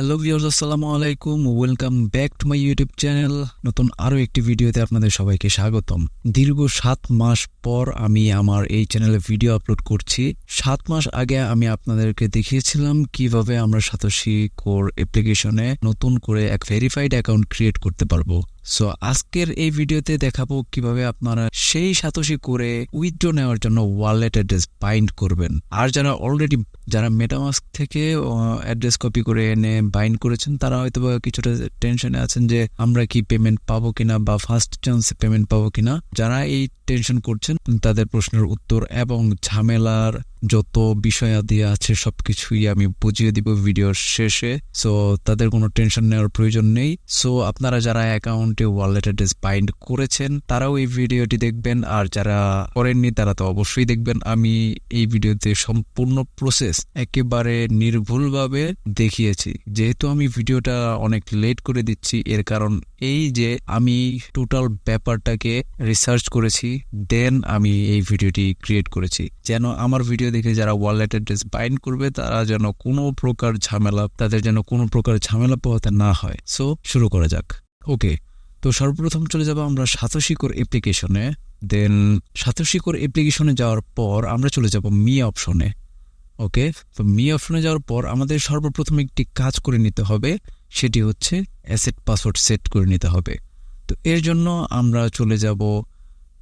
Hello viewers, আসসালামু আলাইকুম। Welcome back to my YouTube channel. নতুন আরও একটি ভিডিওতে আপনাদের সবাইকে স্বাগতম। দীর্ঘ 7 মাস পর আমি আমার এই চ্যানেলে ভিডিও আপলোড করছি। 7 মাস আগে আমি আপনাদেরকে দেখিয়েছিলাম কিভাবে আমরা সাতোশি কোর অ্যাপ্লিকেশনে নতুন করে এক ভেরিফাইড অ্যাকাউন্ট ক্রিয়েট করতে পারবো। সো আজকের এই ভিডিওতে দেখাবো কিভাবে আপনারা সেই সাতোশি করে উইথড্র নেওয়ার জন্য ওয়ালেট অ্যাড্রেস বাইন্ড করবেন। আর যারা মেটামাস্ক থেকে অ্যাড্রেস কপি করে এনে বাইন্ড করেছেন তারা হয়তো কিছুটা টেনশনে আছেন যে আমরা কি পেমেন্ট পাবো কিনা বা ফার্স্ট চান্সে পেমেন্ট পাবো কিনা। যারা এই টেনশন করছেন তাদের প্রশ্নের উত্তর এবং ঝামেলার যত বিষয়াদি আছে সবকিছুই আমি বুঝিয়ে দিব ভিডিওর শেষে। সো তাদের কোনো টেনশন নেওয়ার প্রয়োজন নেই। সো আপনারা যারা অ্যাকাউন্টে ওয়ালেট অ্যাড্রেস বাইন্ড করেছেন তারাও এই ভিডিওটি দেখবেন, আর যারা করেননি তারা তো অবশ্যই দেখবেন। আমি এই ভিডিওতে সম্পূর্ণ প্রসেস একেবারে নির্ভুলভাবে দেখিয়েছি। যেহেতু আমি ভিডিওটা অনেক লেট করে দিচ্ছি, এর কারণ এই যে আমি টোটাল ব্যাপারটাকে রিসার্চ করেছি, দেন আমি এই ভিডিওটি ক্রিয়েট করেছি যেন আমার ভিডিও দেখে যারা ওয়ালেট অ্যাড্রেস বাইন্ড করবে তাদের যেন কোনো প্রকার ঝামেলা পোহাতে না হয়। সো শুরু করা যাক। ওকে, তো সর্বপ্রথম চলে যাব আমরা সাতোশি কোর অ্যাপ্লিকেশনে। দেন সাতোশি কোর অ্যাপ্লিকেশনে যাওয়ার পর আমরা চলে যাব মি অপশনে। ওকে, তো মি অপশনে যাওয়ার পর আমাদের সর্বপ্রথম একটি কাজ করে নিতে হবে, সেটি হচ্ছে অ্যাসেট পাসওয়ার্ড সেট করে নিতে হবে। তো এর জন্য আমরা চলে যাব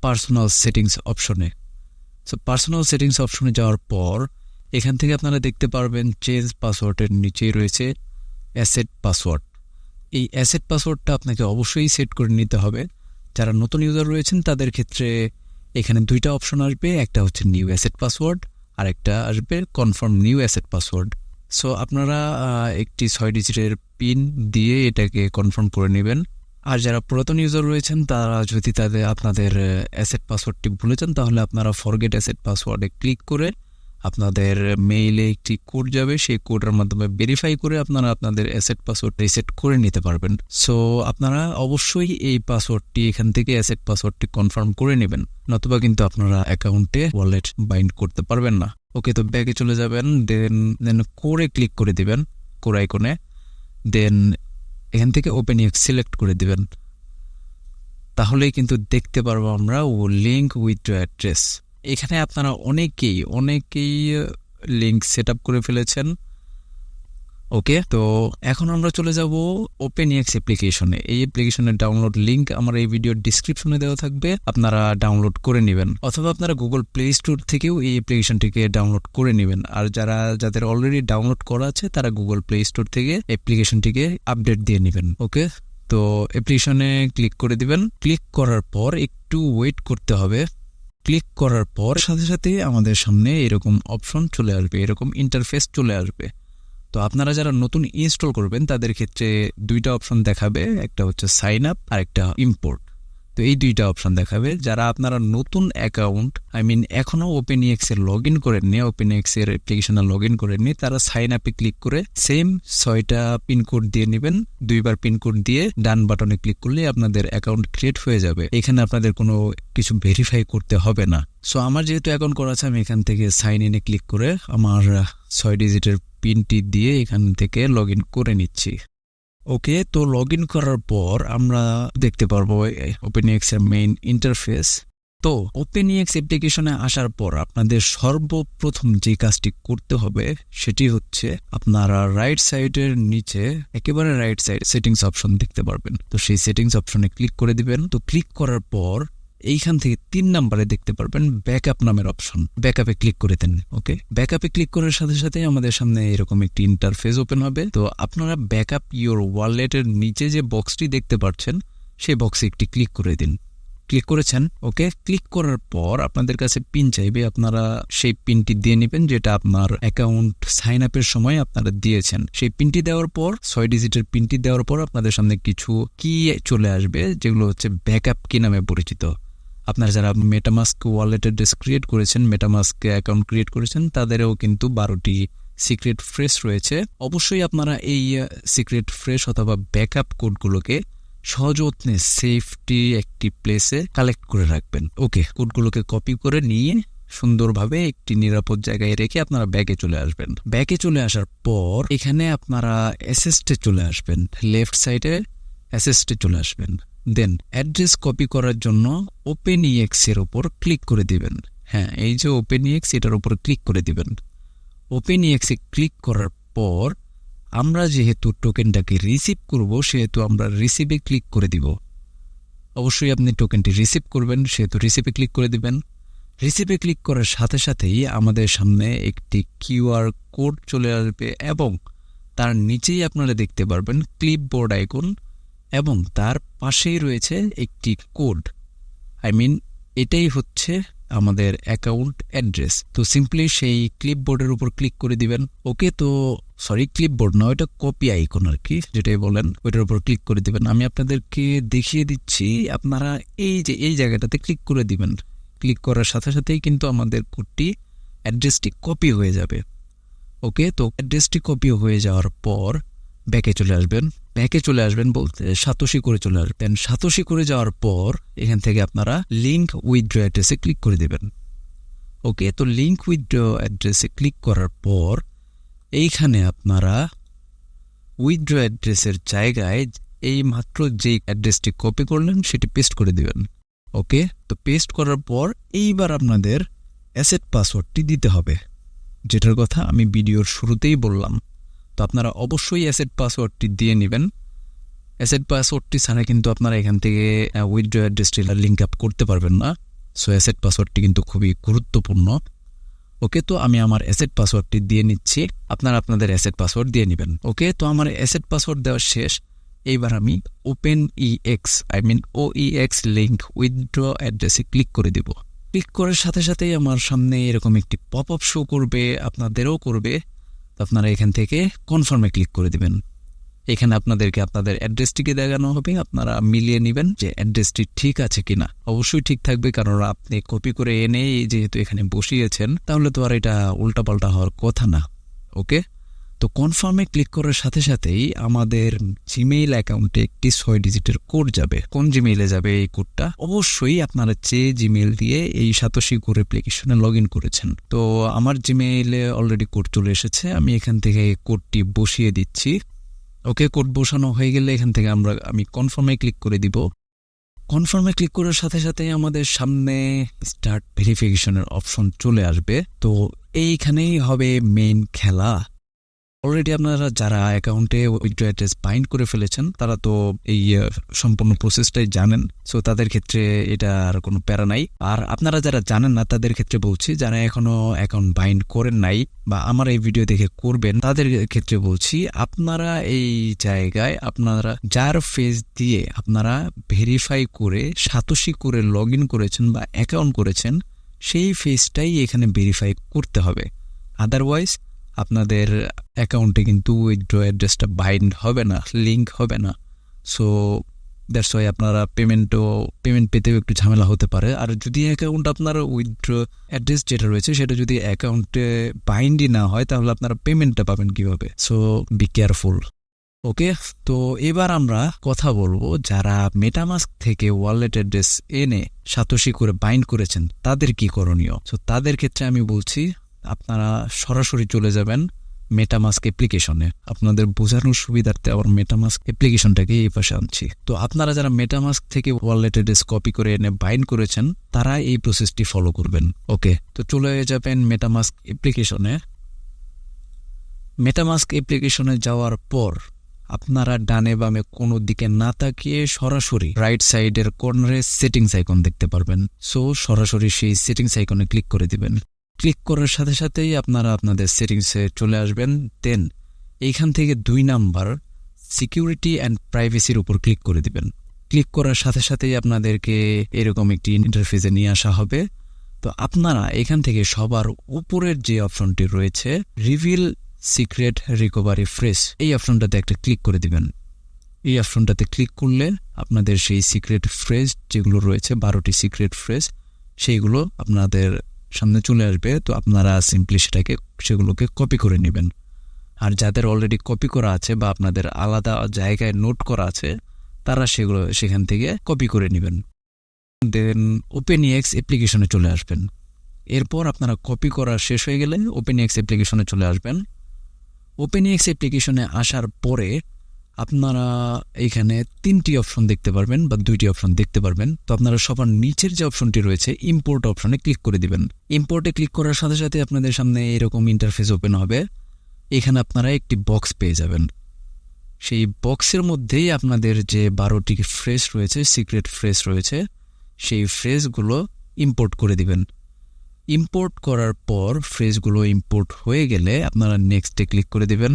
পার্সোনাল সেটিংস অপশনে। সো পার্সোনাল সেটিংস অপশনে যাওয়ার পর এখান থেকে আপনারা দেখতে পারবেন চেঞ্জ পাসওয়ার্ডের নিচেই রয়েছে অ্যাসেট পাসওয়ার্ড। এই অ্যাসেট পাসওয়ার্ডটা আপনাকে অবশ্যই সেট করে নিতে হবে। যারা নতুন ইউজার রয়েছেন তাদের ক্ষেত্রে এখানে দুইটা অপশন আসবে, একটা হচ্ছে নিউ অ্যাসেট পাসওয়ার্ড আর একটা আসবে confirm new asset password. So আপনারা একটি 6 ডিজিটের পিন দিয়ে এটাকে কনফার্ম করে নেবেন। আর যারা পুরাতন ইউজার রয়েছেন তারা যদি আপনাদের অ্যাসেট পাসওয়ার্ডটি ভুলে যান তাহলে আপনারা ফরগেট অ্যাসেট পাসওয়ার্ডে ক্লিক করে আপনাদের মেইলে একটি কোড যাবে, সেই কোডের মাধ্যমে ভেরিফাই করে আপনারা আপনাদের অ্যাসেট পাসওয়ার্ড রিসেট করে নিতে পারবেন। সো আপনারা অবশ্যই এই পাসওয়ার্ডটি এখান থেকে অ্যাসেট পাসওয়ার্ডটি কনফার্ম করে নেবেন, নতুবা কিন্তু আপনারা অ্যাকাউন্টে ওয়ালেট বাইন্ড করতে পারবেন না। ওকে, তো ব্যাকে চলে যাবেন, দেন কোরে ক্লিক করে দিবেন, কোর আইকনে। দেন এখান থেকে ওপেন ইউএক্স সিলেক্ট করে দিবেন, তাহলেই কিন্তু দেখতে পারবো আমরা ও লিঙ্ক উইথড্র অ্যাড্রেস। এখানে আপনারা অনেকেই লিঙ্ক সেট আপ করে ফেলেছেন। ওকে, তো এখন আমরা চলে যাব ওপেন ইউএক্স অ্যাপ্লিকেশনে। এই অ্যাপ্লিকেশনের ডাউনলোড লিঙ্ক আমার এই ভিডিওর ডিসক্রিপশনে দেওয়া থাকবে, আপনারা ডাউনলোড করে নেবেন, অথবা আপনারা গুগল প্লে স্টোর থেকেও এই অ্যাপ্লিকেশনটিকে ডাউনলোড করে নেবেন। আর যাদের অলরেডি ডাউনলোড করা আছে তারা গুগল প্লে স্টোর থেকে অ্যাপ্লিকেশনটিকে আপডেট দিয়ে নেবেন। ওকে, তো অ্যাপ্লিকেশনে ক্লিক করে দিবেন। ক্লিক করার পর একটু ওয়েট করতে হবে। ক্লিক করার পর সাথে সাথে আমাদের সামনে এরকম অপশন চলে আসবে, এরকম ইন্টারফেস চলে আসবে। তো আপনারা যারা নতুন ইনস্টল করবেন তাদের ক্ষেত্রে দুইটা অপশন দেখাবে, একটা হচ্ছে সাইন আপ আর একটা ইম্পোর্ট। তো এই দুইটা অপশন দেখাবে। যারা আপনারা নতুন অ্যাকাউন্ট এখনো ওপেন ইউএক্স এর লগ ইন করেননি, ওপেন ইউএক্স এর অ্যাপ্লিকেশনে লগ ইন করেননি, তারা সাইন আপে ক্লিক করে সেম 6টা পিনকোড দিয়ে নেবেন। 2বার পিনকোড দিয়ে ডান বাটনে ক্লিক করলে আপনাদের অ্যাকাউন্ট ক্রিয়েট হয়ে যাবে। এখানে আপনাদের কোনো কিছু ভেরিফাই করতে হবে না। সো আমার যেহেতু অ্যাকাউন্ট করা আছে আমি এখান থেকে সাইন ইনে ক্লিক করে আমার 6 ডিজিটের পিনটি দিয়ে এখান থেকে লগ ইন করে নিচ্ছি। ওকে, তো লগ ইন করার পর আমরা দেখতে পারবো ওপেন ইউএক্স এর মেইন ইন্টারফেস। তো ওপেন ইউএক্স অ্যাপ্লিকেশনে আসার পর আপনাদের সর্বপ্রথম যে কাজটি করতে হবে সেটি হচ্ছে আপনারা রাইট সাইডের নিচে একেবারে রাইট সাইড সেটিংস অপশন দেখতে পারবেন। তো সেই সেটিংস অপশনে ক্লিক করে দিবেন। তো ক্লিক করার পর এইখান থেকে 3 নম্বরে দেখতে পারবেন ব্যাকআপ নামের অপশন, ব্যাকআপে ক্লিক করে দেন। ওকে, ব্যাকআপে ক্লিক করার সাথে সাথে আমাদের সামনে এরকম একটি ইন্টারফেস ওপেন হবে। তো আপনারা ব্যাকআপ ইওর ওয়ালেটের নিচে যে বক্সটি দেখতে পাচ্ছেন সেই বক্সে একটি ক্লিক করে দিন। ক্লিক করেছেন? ওকে, ক্লিক করার পর আপনাদের কাছে পিন চাইবে, আপনারা সেই পিনটি দিয়ে নেবেন যেটা আপনার অ্যাকাউন্ট সাইন আপের সময় আপনারা দিয়েছেন। সেই পিনটি দেওয়ার পর 6 ডিজিটের পিনটি দেওয়ার পর আপনাদের সামনে কিছু কি চলে আসবে যেগুলো হচ্ছে ব্যাকআপ কি নামে পরিচিত। আপনারা যারা মেটামাস্ক ওয়ালেট অ্যাড্রেস ক্রিয়েট করেছেন, মেটামাস্ক অ্যাকাউন্ট ক্রিয়েট করেছেন, তাদেরও কিন্তু 12টি সিক্রেট ফ্রেশ রয়েছে। অবশ্যই আপনারা এই সিক্রেট ফ্রেশ অথবা ব্যাকআপ কোডগুলোকে সযত্নে সেফটি একটি প্লেসে কালেক্ট করে রাখবেন। ওকে, কোডগুলোকে কপি করে নিয়ে সুন্দরভাবে একটি নিরাপদ জায়গায় রেখে আপনারা ব্যাকে চলে আসবেন। ব্যাকে চলে আসার পর এখানে আপনারা অ্যাসেস্টে চলে আসবেন, লেফট সাইডে অ্যাসেস্টে চলে আসবেন। দেন অ্যাড্রেস কপি করার জন্য ওপেন ইএক্স এর উপর ক্লিক করে দিবেন। হ্যাঁ, এই যে ওপেন ইএক্স, এটার উপর ক্লিক করে দিবেন। ওপেন ইএক্স এ ক্লিক করার পর আমরা যেহেতু টোকেনটাকে রিসিভ করব, সেহেতু আমরা রিসিভে ক্লিক করে দিব। অবশ্যই আপনি টোকেনটি রিসিভ করবেন, সেহেতু রিসিভে ক্লিক করে দিবেন। রিসিভে ক্লিক করার সাথে সাথেই আমাদের সামনে একটি কিউআর কোড চলে আসবে এবং তার নিচেই আপনারা দেখতে পারবেন ক্লিপবোর্ড আইকন এবং তার পাশেই রয়েছে একটি কোড। এটাই হচ্ছে আমাদের অ্যাকাউন্ট অ্যাড্রেস। তো সিম্পলি সেই ক্লিপবোর্ডের উপর ক্লিক করে দিবেন। ওকে, তো সরি, ক্লিপবোর্ড না, ওইটা কপি আইকন আর কি, যেটাই বলেন, ওইটার উপর ক্লিক করে দিবেন। আমি আপনাদেরকে দেখিয়ে দিচ্ছি, আপনারা এই জায়গাটাতে ক্লিক করে দিবেন। ক্লিক করার সাথে সাথেই কিন্তু আমাদের কোডটি, অ্যাড্রেসটি কপি হয়ে যাবে। ওকে, তো অ্যাড্রেসটি কপি হয়ে যাওয়ার পর ব্যাকে চলে আসবেন। ব্যাকে চলে আসবেন বলতে সাতোশি করে চলে আসবেন। সাতোশি করে যাওয়ার পর এখান থেকে আপনারা লিঙ্ক উইথড্র অ্যাড্রেসে ক্লিক করে দেবেন। ওকে, তো লিঙ্ক উইথড্র অ্যাড্রেসে ক্লিক করার পর এইখানে আপনারা উইথড্র অ্যাড্রেসের জায়গায় এই মাত্র যে অ্যাড্রেসটি কপি করলেন সেটি পেস্ট করে দিবেন। ওকে, তো পেস্ট করার পর এইবার আপনাদের অ্যাসেট পাসওয়ার্ডটি দিতে হবে, যেটার কথা আমি ভিডিওর শুরুতেই বললাম। তো আপনারা অবশ্যই অ্যাসেট পাসওয়ার্ডটি দিয়ে নেবেন। অ্যাসেট পাসওয়ার্ডটি ছাড়া কিন্তু আপনারা এখান থেকে উইথড্র অ্যাড্রেসটি লিঙ্ক আপ করতে পারবেন না। সো অ্যাসেট পাসওয়ার্ডটি কিন্তু খুবই গুরুত্বপূর্ণ। ওকে, তো আমি আমার অ্যাসেট পাসওয়ার্ডটি দিয়ে নিচ্ছি, আপনারা আপনাদের অ্যাসেট পাসওয়ার্ড দিয়ে নেবেন। ওকে, তো আমার অ্যাসেট পাসওয়ার্ড দেওয়া শেষ। এইবার আমি open EX OEX link withdraw অ্যাড্রেসে ক্লিক করে দিব। ক্লিক করার সাথে সাথেই আমার সামনে এরকম একটি পপ আপ শো করবে, আপনাদেরও করবে। তো আপনারা এখান থেকে কনফার্মে ক্লিক করে দিবেন। এখানে আপনাদেরকে আপনাদের অ্যাড্রেসটিকে দেখানো হবে, আপনারা মিলিয়ে নেবেন যে অ্যাড্রেসটি ঠিক আছে কিনা। অবশ্যই ঠিক থাকবে, কারণ আপনি কপি করে এনে যেহেতু এখানে বসিয়েছেন, তাহলে তো আর এটা উল্টাপাল্টা হওয়ার কথা না। ওকে, তো কনফার্মে ক্লিক করার সাথে সাথেই আমাদের জিমেইল অ্যাকাউন্টে একটি 6 ডিজিটের কোড যাবে। কোন জিমেইলে যাবে এই কোডটা? অবশ্যই আপনারা যে জিমেইল দিয়ে এই সাতোশি কোর অ্যাপ্লিকেশনে লগ ইন করেছেন। তো আমার জিমেইলে অলরেডি কোড চলে এসেছে, আমি এখান থেকে কোডটি বসিয়ে দিচ্ছি। ওকে, কোড বসানো হয়ে গেলে এখান থেকে আমি কনফার্মে ক্লিক করে দিব। কনফার্মে ক্লিক করার সাথে সাথে আমাদের সামনে স্টার্ট ভেরিফিকেশনের অপশন চলে আসবে। তো এইখানেই হবে মেইন খেলা। অলরেডি আপনারা যারা অ্যাকাউন্টে উইথড্র অ্যাড্রেস বাইন্ড করে ফেলেছেন, তারা তো এই সম্পূর্ণ প্রসেসটাই জানেন। সো তাদের ক্ষেত্রে এটা আর কোনো প্যারা নাই। আর আপনারা যারা জানেন না, তাদের ক্ষেত্রে বলছি, যারা এখনো অ্যাকাউন্ট বাইন্ড করেন নাই বা আমার এই ভিডিও দেখে করবেন, তাদের ক্ষেত্রে বলছি, আপনারা এই জায়গায় আপনারা যার ফেস দিয়ে আপনারা ভেরিফাই করে সাতোশি করে লগ ইন করেছেন বা অ্যাকাউন্ট করেছেন, সেই ফেসটাই এখানে ভেরিফাই করতে হবে। আদারওয়াইজ আপনাদের অ্যাকাউন্টে কিন্তু উইথড্র অ্যাড্রেসটা বাইন্ড হবে না, লিঙ্ক হবে না। সো দ্যাটস ওয়াই আপনারা পেমেন্ট পেতেও একটু ঝামেলা হতে পারে। আর যদি অ্যাকাউন্ট আপনার উইথড্র অ্যাড্রেস যেটা রয়েছে সেটা যদি অ্যাকাউন্টে বাইন্ডই না হয়, তাহলে আপনারা পেমেন্টটা পাবেন কিভাবে? So be careful. ওকে, তো এবার আমরা কথা বলবো যারা মেটামাস্ক থেকে ওয়ালেট অ্যাড্রেস এনে সাতোশি করে বাইন্ড করেছেন, তাদের কি করণীয়। সো তাদের ক্ষেত্রে আমি বলছি, আপনারা সরাসরি চলে যাবেন মেটামাস্ক অ্যাপ্লিকেশনে। আপনাদের বোঝানোর সুবিধার্থে আবার মেটামাস্ক অ্যাপ্লিকেশনটাকে এই পাশে আনছি। তো আপনারা যারা মেটামাস্ক থেকে ওয়ালেট অ্যাড্রেস কপি করে এনে বাইন্ড করেছেন, তারা এই প্রসেসটি ফলো করবেন। ওকে, তো চলে যাবেন মেটামাস্ক অ্যাপ্লিকেশনে। মেটামাস্ক অ্যাপ্লিকেশনে যাওয়ার পর আপনারা ডানে বামে কোনো দিকে না তাকিয়ে সরাসরি রাইট সাইডের কর্নারে সেটিংস আইকন দেখতে পারবেন। সো সরাসরি সেই সেটিংস আইকনে ক্লিক করে দিবেন। ক্লিক করার সাথে সাথেই আপনারা আপনাদের সেটিংসে চলে আসবেন। দেন এইখান থেকে 2 নাম্বার সিকিউরিটি অ্যান্ড প্রাইভেসির উপর ক্লিক করে দিবেন। ক্লিক করার সাথে সাথেই আপনাদেরকে এরকম একটি ইন্টারফেসে নিয়ে আসা হবে। তো আপনারা এখান থেকে সবার উপরের যে অপশনটি রয়েছে রিভিল সিক্রেট রিকভারি ফ্রেজ, এই অপশনটাতে একটা ক্লিক করে দিবেন। এই অপশনটাতে ক্লিক করলে আপনাদের সেই সিক্রেট ফ্রেজ যেগুলো রয়েছে, 12টি সিক্রেট ফ্রেজ, সেইগুলো আপনাদের সামনে চলে আসবে। তো আপনারা সিম্পলি সেগুলোকে কপি করে নেবেন। আর যাদের অলরেডি কপি করা আছে বা আপনাদের আলাদা জায়গায় নোট করা আছে, তারা সেগুলো সেখান থেকে কপি করে নেবেন। দেন ওপেন ইএক্স অ্যাপ্লিকেশনে চলে আসবেন। এরপর আপনারা কপি করা শেষ হয়ে গেলে ওপেনএক্স অ্যাপ্লিকেশনে চলে আসবেন। ওপেনএক্স অ্যাপ্লিকেশনে আসার পরে আপনারা এখানে 3টি অপশন দেখতে পারবেন বা 2টি অপশন দেখতে পারবেন। তো আপনারা সবার নিচের যে অপশনটি রয়েছে ইম্পোর্ট অপশনে ক্লিক করে দিবেন। ইম্পোর্টে ক্লিক করার সাথে সাথে আপনাদের সামনে এরকম ইন্টারফেস ওপেন হবে। এখানে আপনারা একটি বক্স পেয়ে যাবেন। সেই বক্সের মধ্যেই আপনাদের যে 12টি ফ্রেজ রয়েছে, সিক্রেট ফ্রেজ রয়েছে, সেই ফ্রেজগুলো ইম্পোর্ট করে দিবেন। ইম্পোর্ট করার পর ফ্রেজগুলো ইম্পোর্ট হয়ে গেলে আপনারা নেক্সটে ক্লিক করে দিবেন।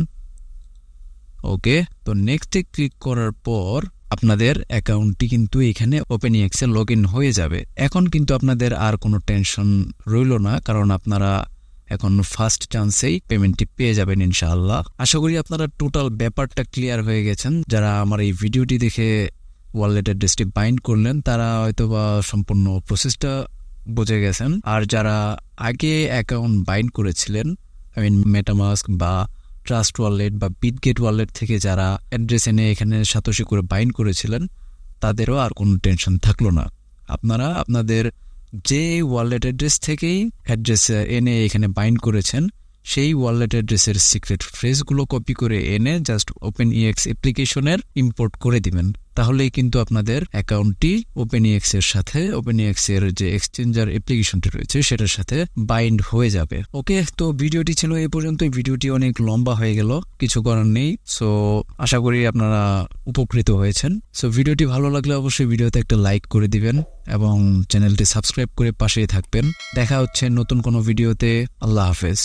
ওকে, তো নেক্সটে ক্লিক করার পর আপনাদের অ্যাকাউন্টটি কিন্তু এখানে ওপেনএক্সে লগ ইন হয়ে যাবে। এখন কিন্তু আপনাদের আর কোনো টেনশন রইল না, কারণ আপনারা এখন ফার্স্ট চান্সেই পেমেন্টটি পেয়ে যাবেন ইনশাআল্লাহ। আশা করি আপনারা টোটাল ব্যাপারটা ক্লিয়ার হয়ে গেছেন। যারা আমার এই ভিডিওটি দেখে ওয়ালেট অ্যাড্রেসটি বাইন্ড করলেন তারা হয়তোবা সম্পূর্ণ প্রসেসটা বুঝে গেছেন। আর যারা আগে অ্যাকাউন্ট বাইন্ড করেছিলেন, মেটামাস্ক বা ট্রাস্ট ওয়ালেট বা বিটগেট ওয়ালেট থেকে যারা অ্যাড্রেস এনে এখানে সাতোশি করে বাইন্ড করেছিলেন তাদেরও আর কোনো টেনশন থাকলো না। আপনারা আপনাদের যে ওয়ালেট অ্যাড্রেস থেকেই অ্যাড্রেস এনে এখানে বাইন্ড করেছেন সেই ওয়ালেট অ্যাড্রেসের সিক্রেট ফ্রেজগুলো কপি করে এনে জাস্ট ওপেনএক্স অ্যাপ্লিকেশনের ইম্পোর্ট করে দিবেন। তাহলেই কিন্তু আপনাদের অ্যাকাউন্টটি ওপেনএক্স এর সাথে, ওপেনএক্স এর যে এক্সচেঞ্জার অ্যাপ্লিকেশনটি রয়েছে সেটার সাথে বাইন্ড হয়ে যাবে। ওকে, তো ভিডিওটি ছিল এই পর্যন্ত। ভিডিওটি অনেক লম্বা হয়ে গেল, কিছু করার নেই। সো আশা করি আপনারা উপকৃত হয়েছেন। সো ভিডিওটি ভালো লাগলে অবশ্যই ভিডিওতে একটা লাইক করে দিবেন এবং চ্যানেলটি সাবস্ক্রাইব করে পাশেই থাকবেন। দেখা হচ্ছে নতুন কোনো ভিডিওতে। আল্লাহ হাফেজ।